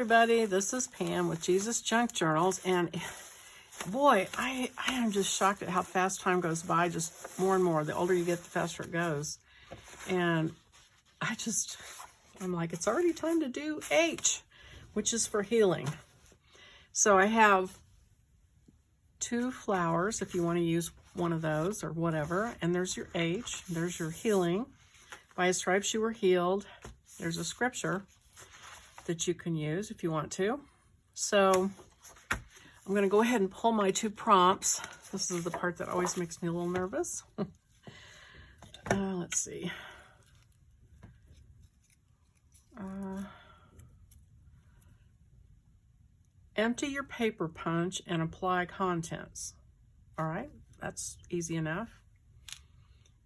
everybody, this is Pam with Jesusjunkjournals, and boy, I am just shocked at how fast time goes by, just more and more. The older you get, the faster it goes. And I'm like, it's already time to do H, which is for healing. So I have 2 flowers, if you want to use one of those or whatever, and there's your H, there's your healing. By his stripes you were healed. There's a scripture that you can use if you want to. So I'm going to go ahead and pull my 2 prompts. This is the part that always makes me a little nervous. Let's see. Empty your paper punch and apply contents. All right, that's easy enough.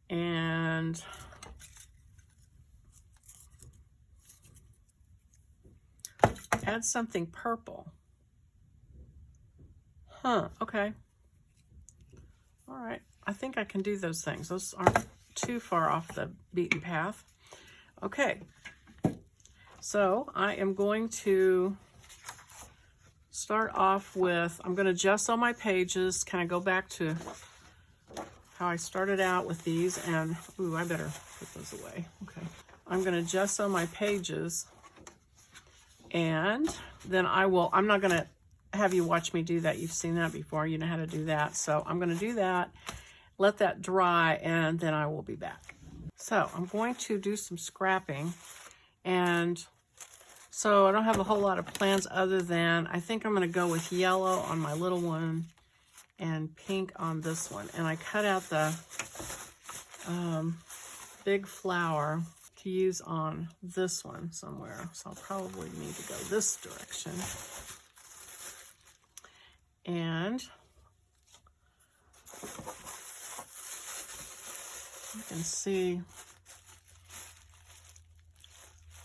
And add something purple. Okay. All right, I think I can do those things. Those aren't too far off the beaten path. Okay, so I am going to start off with, I'm going to gesso my pages, kind of go back to how I started out with these, and, ooh, I better put those away. Okay, I'm going to gesso my pages, and then I'm not going to have you watch me do that. You've seen that before. You know how to do that. So I'm going to do that, let that dry, and then I will be back. So I'm going to do some scrapping, and so I don't have a whole lot of plans other than I think I'm going to go with yellow on my little one and pink on this one. And I cut out the big flower to use on this one somewhere. So I'll probably need to go this direction. And you can see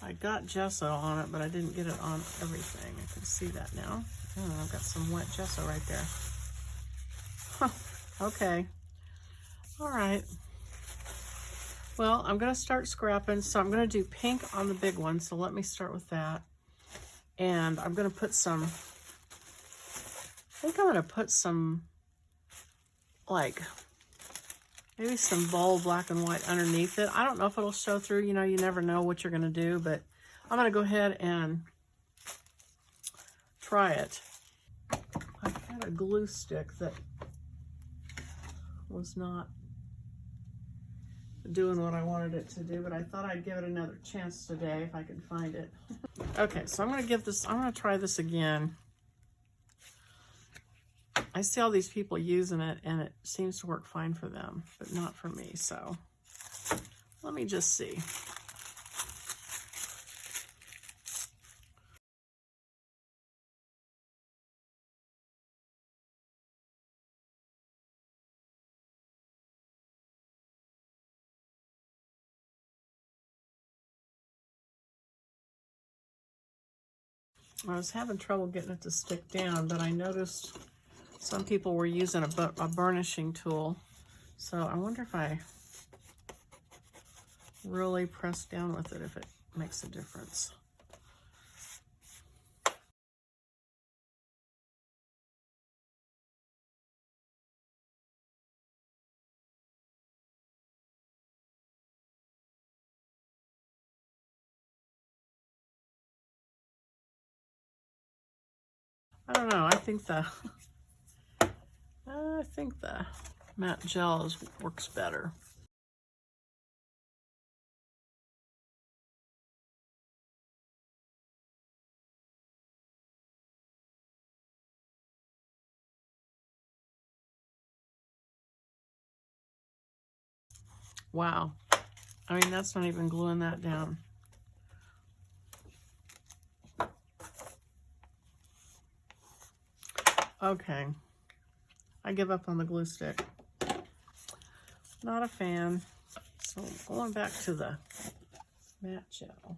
I got gesso on it, but I didn't get it on everything. I can see that now. Oh, I've got some wet gesso right there. Okay. All right. Well, I'm going to start scrapping. So I'm going to do pink on the big one. So let me start with that. And I'm going to put some, I think I'm going to put some, like, maybe some bold black and white underneath it. I don't know if it'll show through. You know, you never know what you're going to do, but I'm going to go ahead and try it. I had a glue stick that was not doing what I wanted it to do, but I thought I'd give it another chance today if I could find it. Okay, so I'm going to try this again. I see all these people using it, and it seems to work fine for them, but not for me. So let me just see. I was having trouble getting it to stick down, but I noticed some people were using a burnishing tool. So I wonder if I really press down with it, if it makes a difference. I don't know. I think the matte gel works better. Wow. I mean, that's not even gluing that down. Okay. I give up on the glue stick. Not a fan. So going back to the matte gel.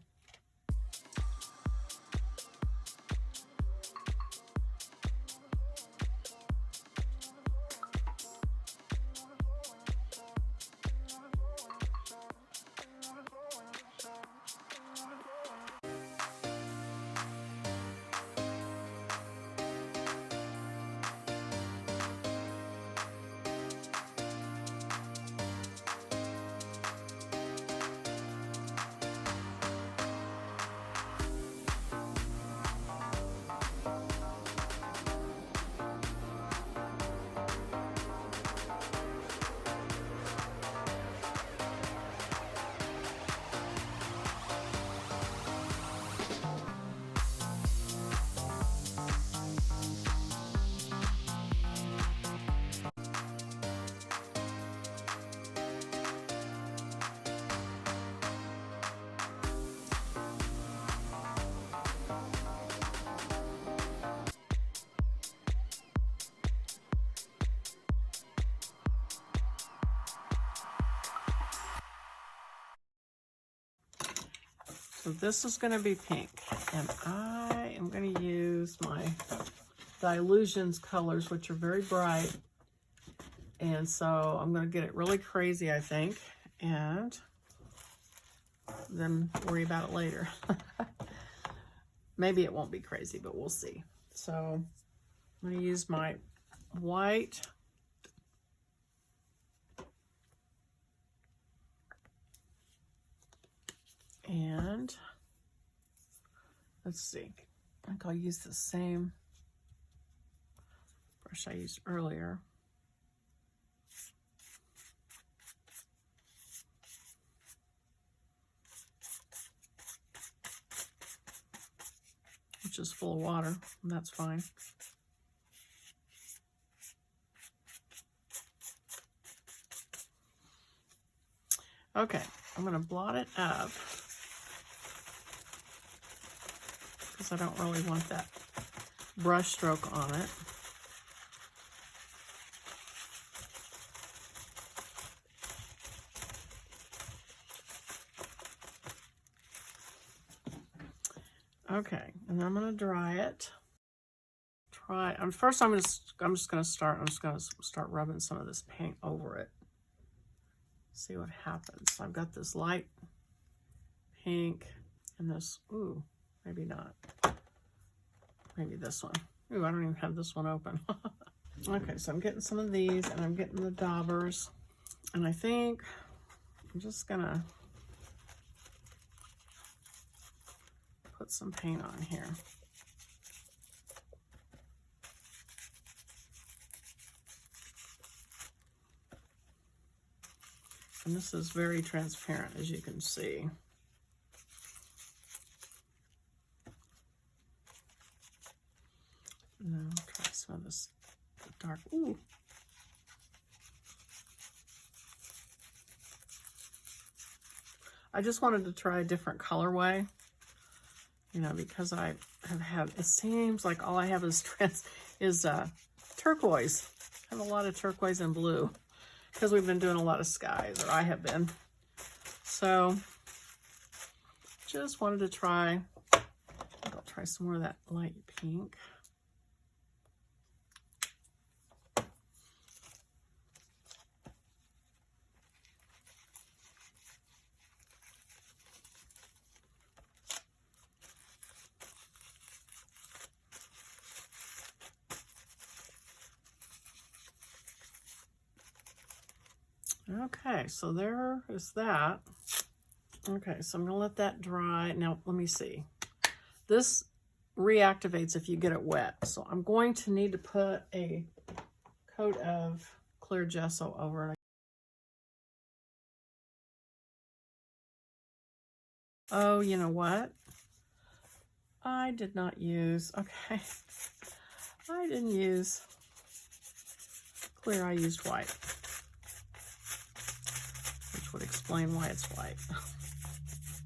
So this is going to be pink, and I am going to use my Dylusions colors, which are very bright. And so I'm going to get it really crazy, I think, and then worry about it later. Maybe it won't be crazy, but we'll see. So I'm going to use my white. And let's see, I think I'll use the same brush I used earlier. Which is full of water, and that's fine. Okay, I'm going to blot it up because I don't really want that brush stroke on it. Okay, and I'm going to dry it. First I'm just going to start rubbing some of this paint over it. See what happens. I've got this light pink and this, ooh, maybe not. Maybe this one. Ooh, I don't even have this one open. Okay, so I'm getting some of these and I'm getting the daubers. And I think I'm just gonna put some paint on here. And this is very transparent, as you can see. And then I'll try some of this dark. Ooh. I just wanted to try a different colorway, you know, because I have had, it seems like all I have is turquoise. I have a lot of turquoise and blue because we've been doing a lot of skies, or I have been. So just wanted to try, I'll try some more of that light pink. Okay, so there is that. Okay, so I'm gonna let that dry. Now, let me see. This reactivates if you get it wet. So I'm going to need to put a coat of clear gesso over it. Oh, you know what? I did not use, okay. I didn't use clear, I used white. Which would explain why it's white.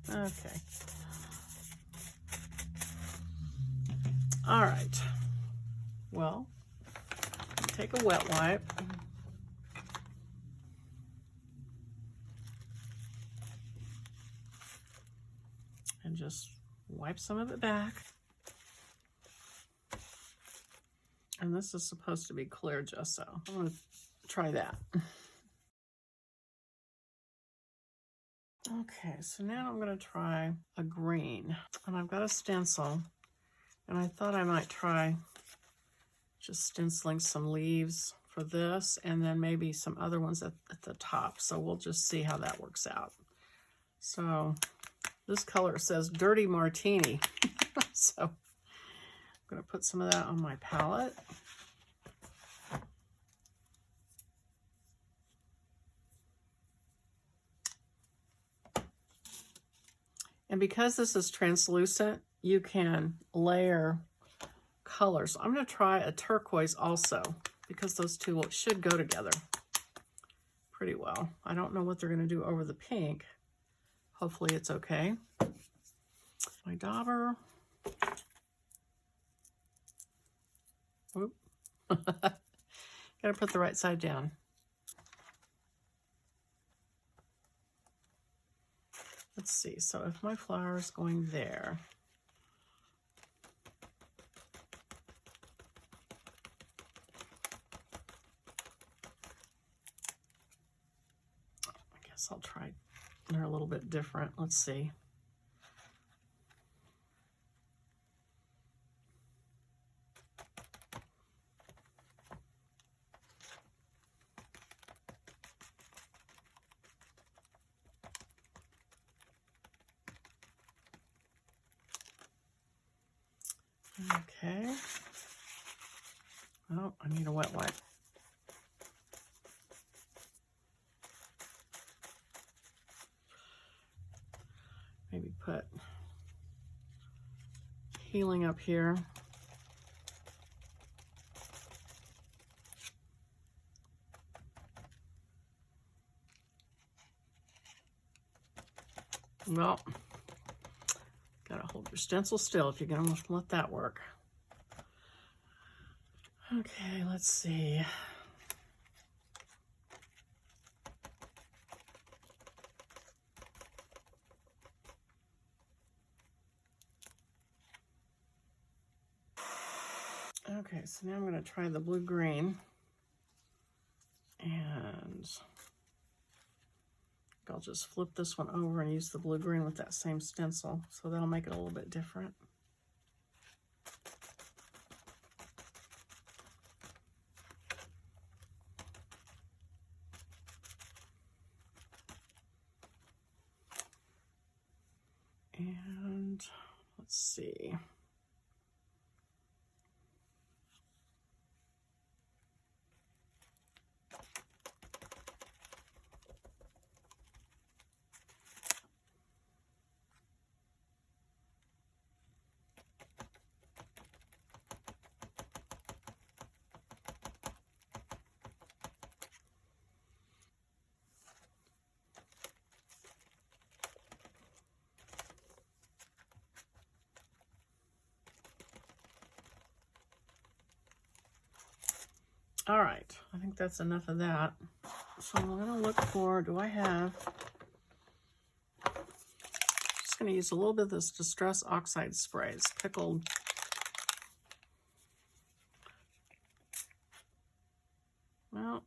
Okay. All right. Well, take a wet wipe. And just wipe some of it back. And this is supposed to be clear gesso. I'm going to try that. Okay, so now I'm going to try a green. And I've got a stencil. And I thought I might try just stenciling some leaves for this, and then maybe some other ones at the top. So we'll just see how that works out. So this color says Dirty Martini. So I'm going to put some of that on my palette. And because this is translucent, you can layer colors. So I'm going to try a turquoise also, because those two should go together pretty well. I don't know what they're going to do over the pink. Hopefully it's okay. My dauber. Oop. Gotta put the right side down. Let's see. So if my flower is going there, I guess I'll try. They're a little bit different. Let's see. Okay. Oh, I need a wet wipe. Maybe put healing up here. Well, gotta hold your stencil still if you're gonna let that work. Okay, let's see. Okay, so now I'm gonna try the blue-green. And I'll just flip this one over and use the blue-green with that same stencil. So that'll make it a little bit different. And let's see. All right, I think that's enough of that. So I'm gonna look for, do I have, just gonna use a little bit of this Distress Oxide spray. It's pickled. Well,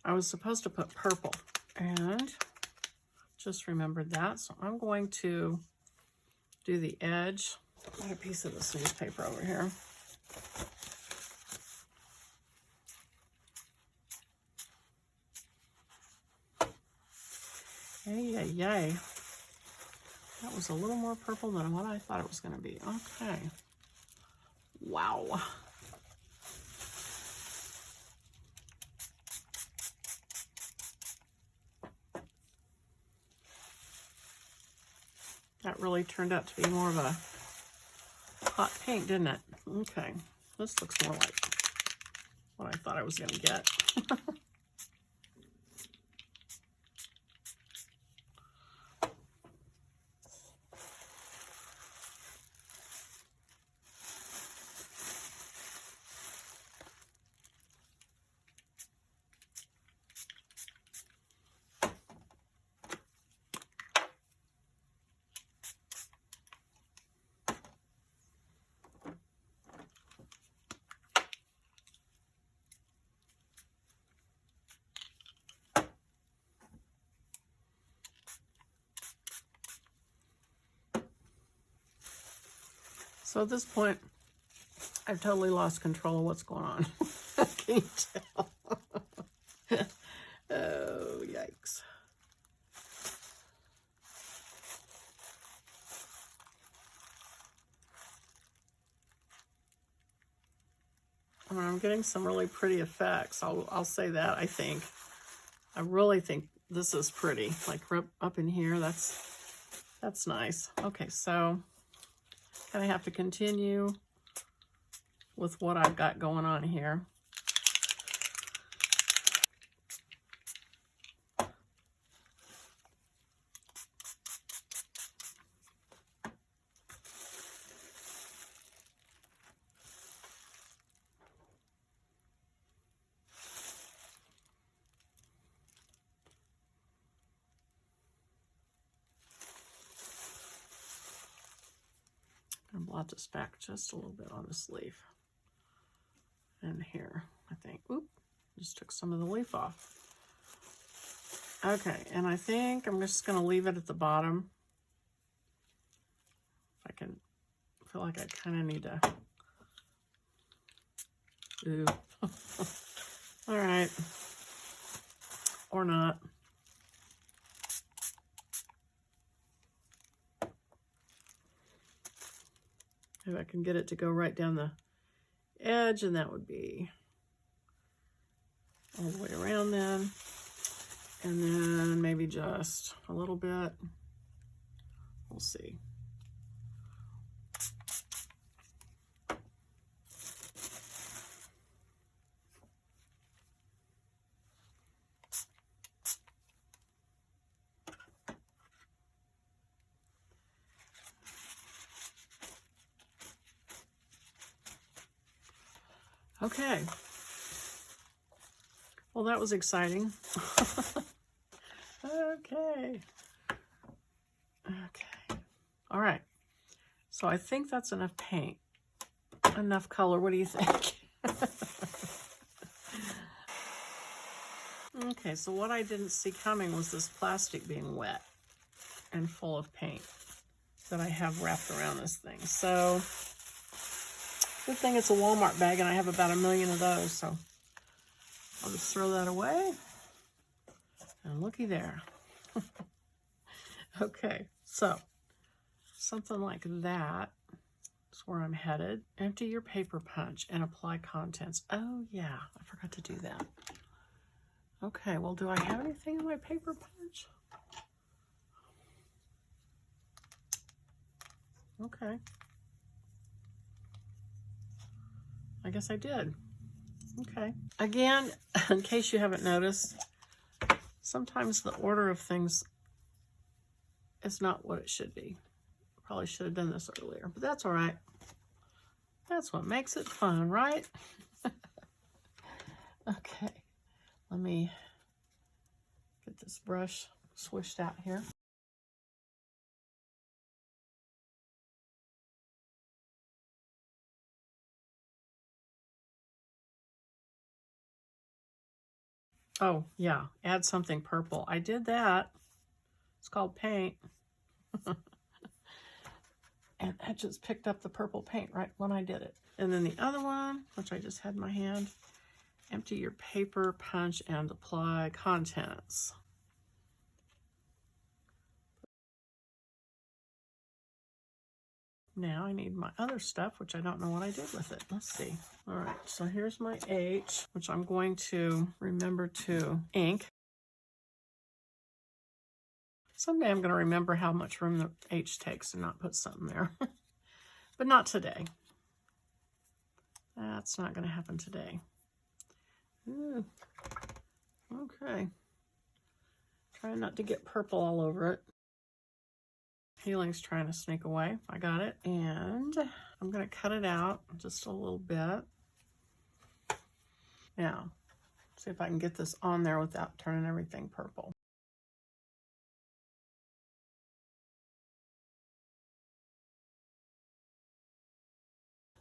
I was supposed to put purple and just remembered that. So I'm going to do the edge. I have a piece of this newspaper over here. Yay, yay. That was a little more purple than what I thought it was going to be. Okay. Wow. That really turned out to be more of a hot pink, didn't it? Okay. This looks more like what I thought I was going to get. So at this point, I've totally lost control of what's going on. Can you tell? mean, I'm getting some really pretty effects. I'll say that. I really think this is pretty. Like up in here, that's nice. Okay, so gonna have to continue with what I've got going on here. I'm gonna blot this back just a little bit on this leaf. And here, I think, oop, just took some of the leaf off. Okay, and I think I'm just gonna leave it at the bottom. If I can, feel like I kind of need to, ooh. All right, or not. Maybe I can get it to go right down the edge, and that would be all the way around then. And then maybe just a little bit. We'll see. Okay. Well, that was exciting. Okay. Okay. All right. So I think that's enough paint. Enough color. What do you think? Okay, so what I didn't see coming was this plastic being wet and full of paint that I have wrapped around this thing. So good thing it's a Walmart bag and I have about 1 million of those, so I'll just throw that away. And looky there. Okay, so something like that is where I'm headed. Empty your paper punch and apply contents. Oh yeah, I forgot to do that. Okay, well, do I have anything in my paper punch? Okay. I guess I did. Okay. Again, in case you haven't noticed, sometimes the order of things is not what it should be. Probably should have done this earlier, but that's all right. That's what makes it fun, right? Okay. Let me get this brush swished out here. Oh, yeah, add something purple. I did that. It's called paint. And I just picked up the purple paint right when I did it. And then the other one, which I just had in my hand, empty your paper punch and apply contents. Now I need my other stuff, which I don't know what I did with it. Let's see. All right, so here's my H, which I'm going to remember to ink. Someday I'm going to remember how much room the H takes and not put something there. But not today. That's not going to happen today. Ooh. Okay. Trying not to get purple all over it. Healing's trying to sneak away. I got it. And I'm going to cut it out just a little bit. Now, see if I can get this on there without turning everything purple.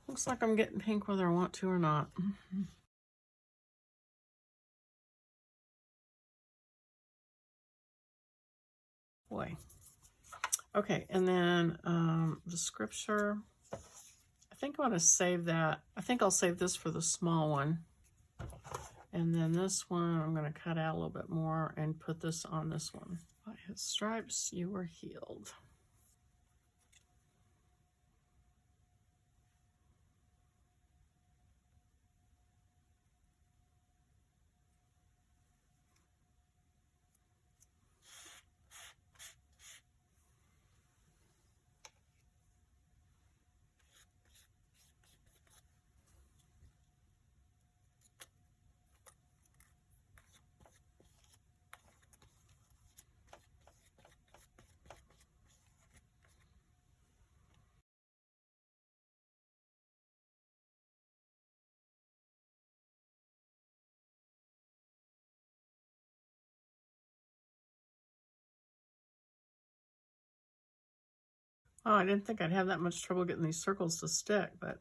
Looks like I'm getting pink whether I want to or not. Boy. Okay, and then the scripture. I think I want to save that. I think I'll save this for the small one. And then this one, I'm going to cut out a little bit more and put this on this one. By his stripes, you were healed. Oh, I didn't think I'd have that much trouble getting these circles to stick, but...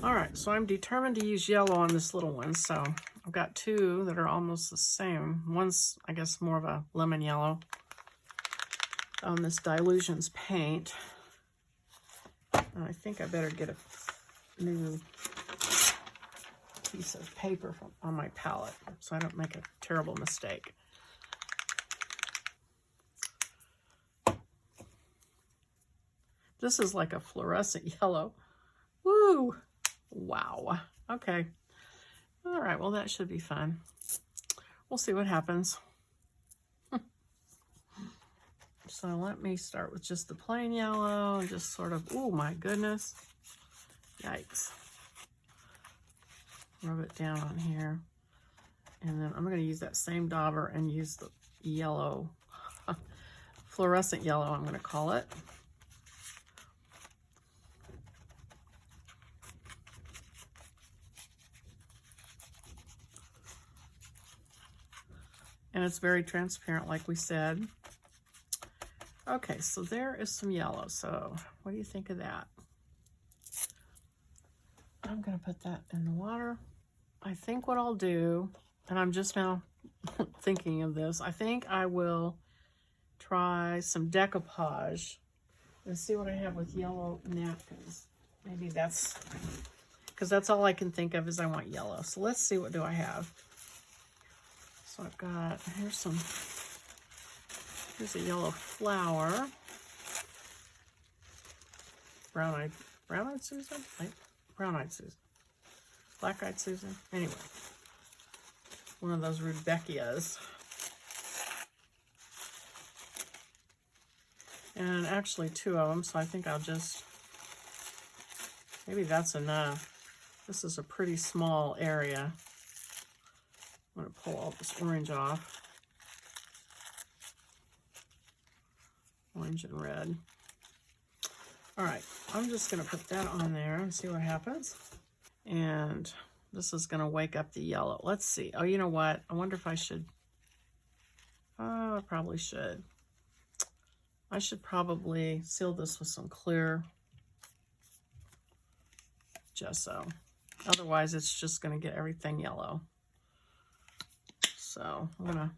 All right, so I'm determined to use yellow on this little one, so I've got two that are almost the same. One's, I guess, more of a lemon yellow on this Dylusions paint. And I think I better get a new piece of paper on my palette so I don't make a terrible mistake. This is like a fluorescent yellow. Woo! Wow. Okay. All right, well, that should be fun. We'll see what happens. So let me start with just the plain yellow and just sort of, oh my goodness. Yikes. Rub it down on here. And then I'm going to use that same dauber and use the yellow, fluorescent yellow, I'm going to call it. And it's very transparent, like we said. Okay, so there is some yellow. So what do you think of that? I'm going to put that in the water. I think what I'll do, and I'm just now thinking of this, I think I will try some decoupage and see what I have with yellow napkins. Maybe that's, because that's all I can think of is I want yellow. So let's see, what do I have? So I've got, here's a yellow flower. Brown-eyed Susan? Brown-eyed Susan. Black-eyed Susan? Anyway, one of those Rudbeckias. And actually two of them, so I think I'll just, maybe that's enough. This is a pretty small area. I'm going to pull all this orange off. Orange and red. All right, I'm just going to put that on there and see what happens. And this is going to wake up the yellow. Let's see. Oh, you know what? I wonder if I should. Oh, I probably should. I should probably seal this with some clear gesso. Otherwise, it's just going to get everything yellow. So I'm going to.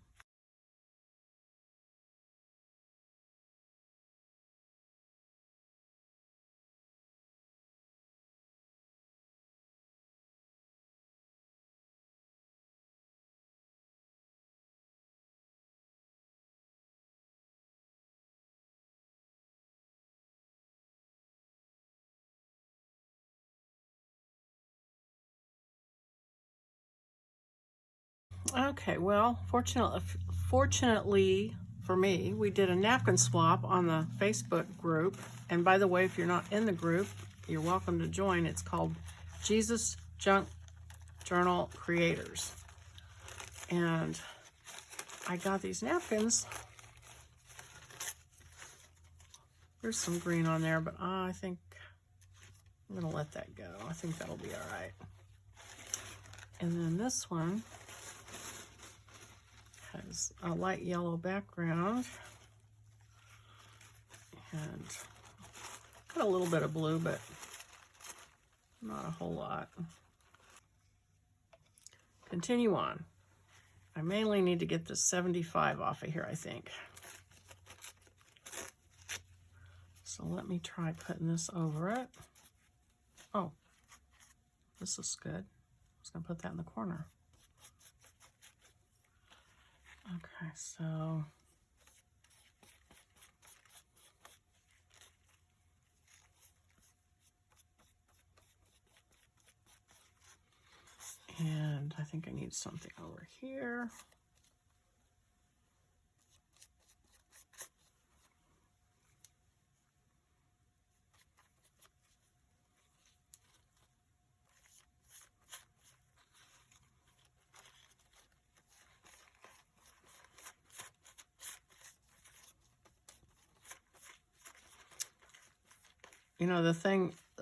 Okay, well, fortunately for me, we did a napkin swap on the Facebook group. And by the way, if you're not in the group, you're welcome to join. It's called Jesusjunkjournal Creators. And I got these napkins. There's some green on there, but I think I'm going to let that go. I think that'll be all right. And then this one has a light yellow background and got a little bit of blue, but not a whole lot. Continue on. I mainly need to get this 75 off of here, I think. So let me try putting this over it. Oh, this is good. I was going to put that in the corner. Okay, so and I think I need something over here. You know,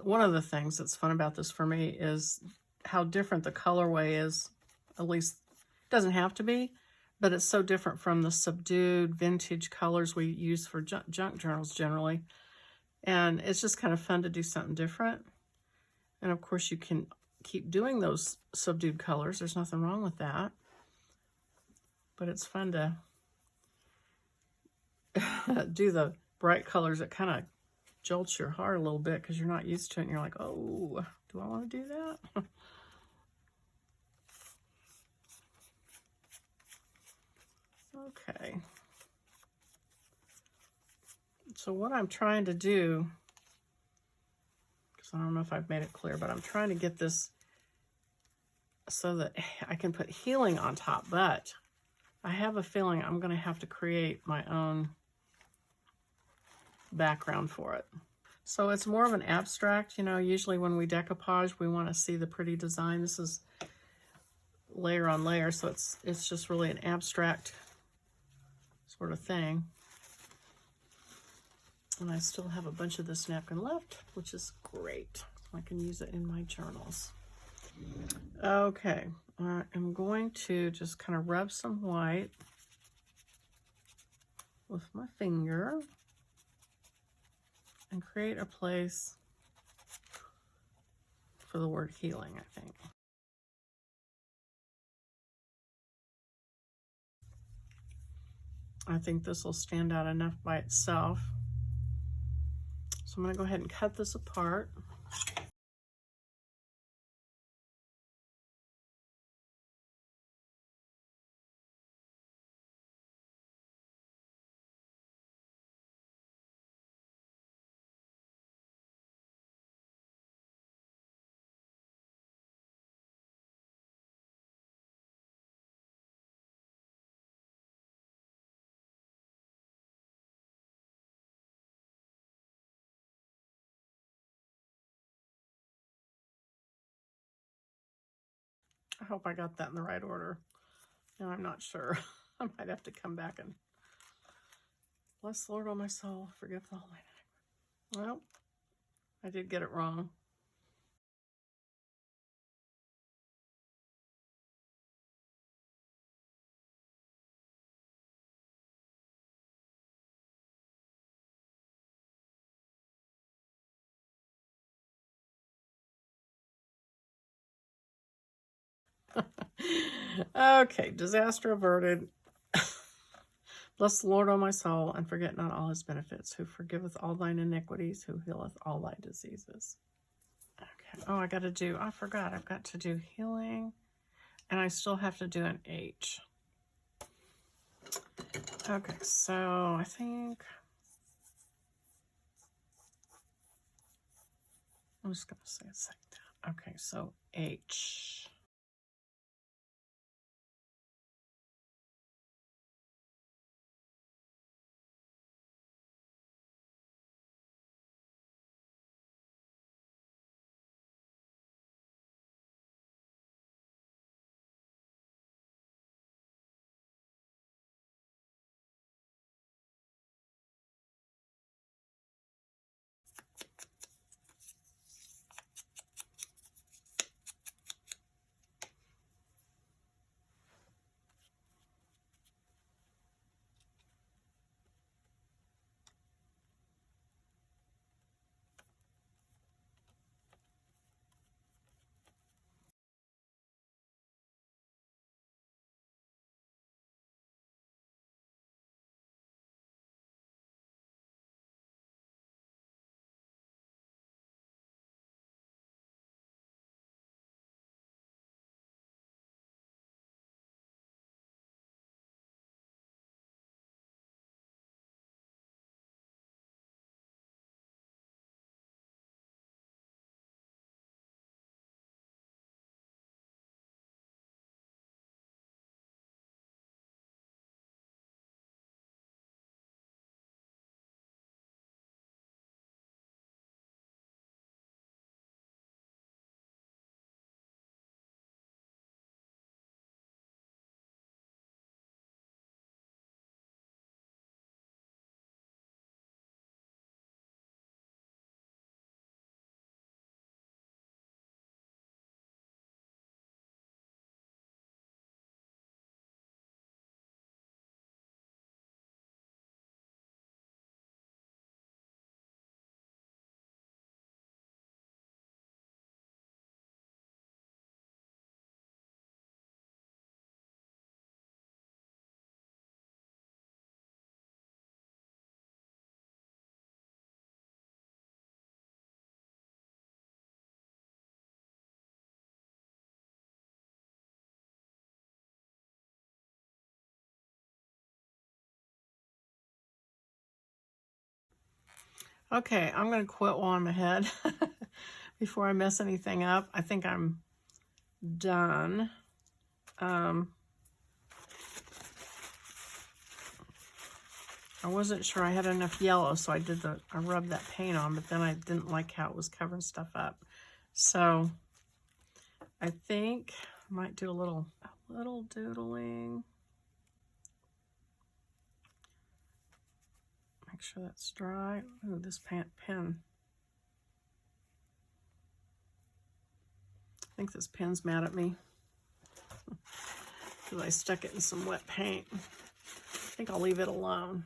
one of the things that's fun about this for me is how different the colorway is. At least it doesn't have to be, but it's so different from the subdued vintage colors we use for junk journals generally. And it's just kind of fun to do something different. And of course you can keep doing those subdued colors. There's nothing wrong with that. But it's fun to do the bright colors that kind of jolts your heart a little bit because you're not used to it and you're like, oh, do I want to do that? Okay. So what I'm trying to do, because I don't know if I've made it clear, but I'm trying to get this so that I can put healing on top, but I have a feeling I'm going to have to create my own background for it. So it's more of an abstract, you know, usually when we decoupage, we want to see the pretty design. This is layer on layer, so it's just really an abstract sort of thing. And I still have a bunch of this napkin left, which is great. So I can use it in my journals. Okay, I'm going to just kind of rub some white with my finger and create a place for the word healing, I think. I think this will stand out enough by itself. So I'm going to go ahead and cut this apart. I hope I got that in the right order. No, I'm not sure. I might have to come back and bless the Lord, oh my soul, forgive the Holy Name. Well, I did get it wrong. Okay, disaster averted. Bless the Lord, O my soul, and forget not all his benefits, who forgiveth all thine iniquities, who healeth all thy diseases. Okay. Oh, I forgot. I've got to do healing, and I still have to do an H. Okay, so I think I'm just going to say it like that. Okay, so H. Okay, I'm going to quit while I'm ahead before I mess anything up. I think I'm done. I wasn't sure I had enough yellow, so I rubbed that paint on, but then I didn't like how it was covering stuff up. So I think I might do a little doodling. Make sure that's dry. Ooh, this pen. I think this pen's mad at me because I stuck it in some wet paint. I think I'll leave it alone.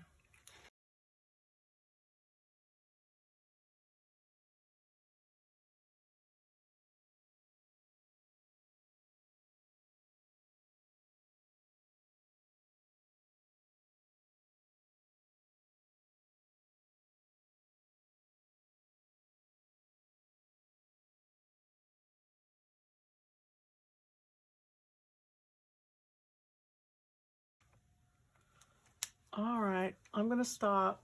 All right, I'm gonna stop,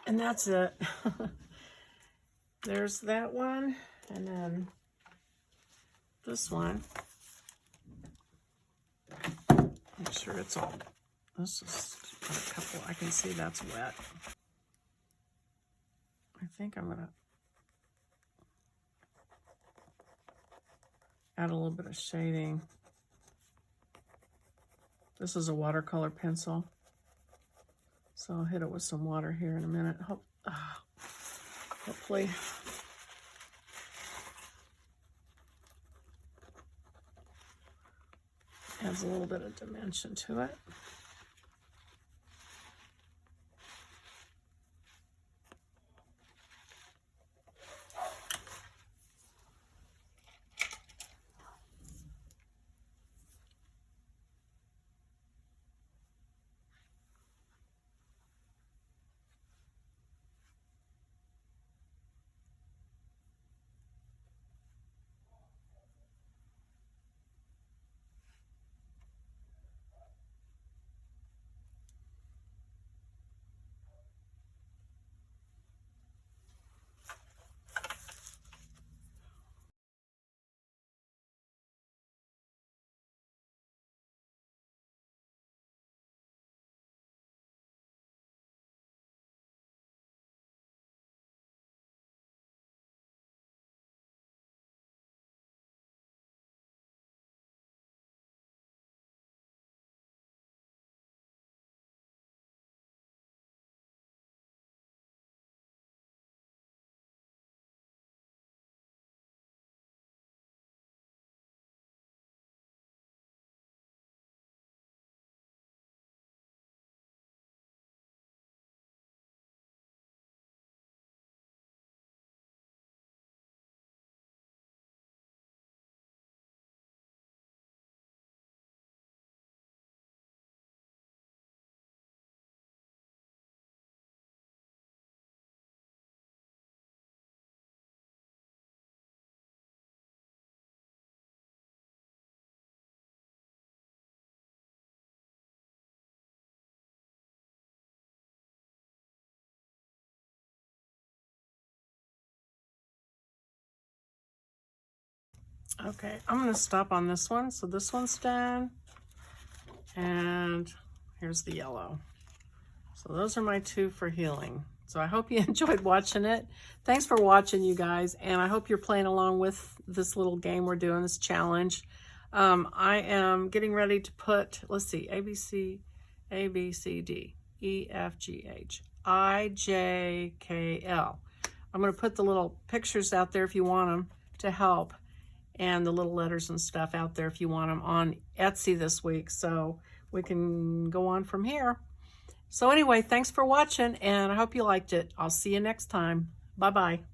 and that's it. There's that one, and then this one. Make sure it's all, this is a couple, I can see that's wet. I think I'm gonna add a little bit of shading. This is a watercolor pencil, so I'll hit it with some water here in a minute. Hopefully. Adds a little bit of dimension to it. Okay, I'm gonna stop on this one. So this one's done. And here's the yellow. So those are my two for healing. So I hope you enjoyed watching it. Thanks for watching, you guys. And I hope you're playing along with this little game we're doing, this challenge. I am getting ready to put, let's see, A, B, C, D, E, F, G, H, I, J, K, L. I'm going to put the little pictures out there if you want them to help, and the little letters and stuff out there if you want them on Etsy this week, so we can go on from here. So anyway, thanks for watching, and I hope you liked it. I'll see you next time. Bye-bye.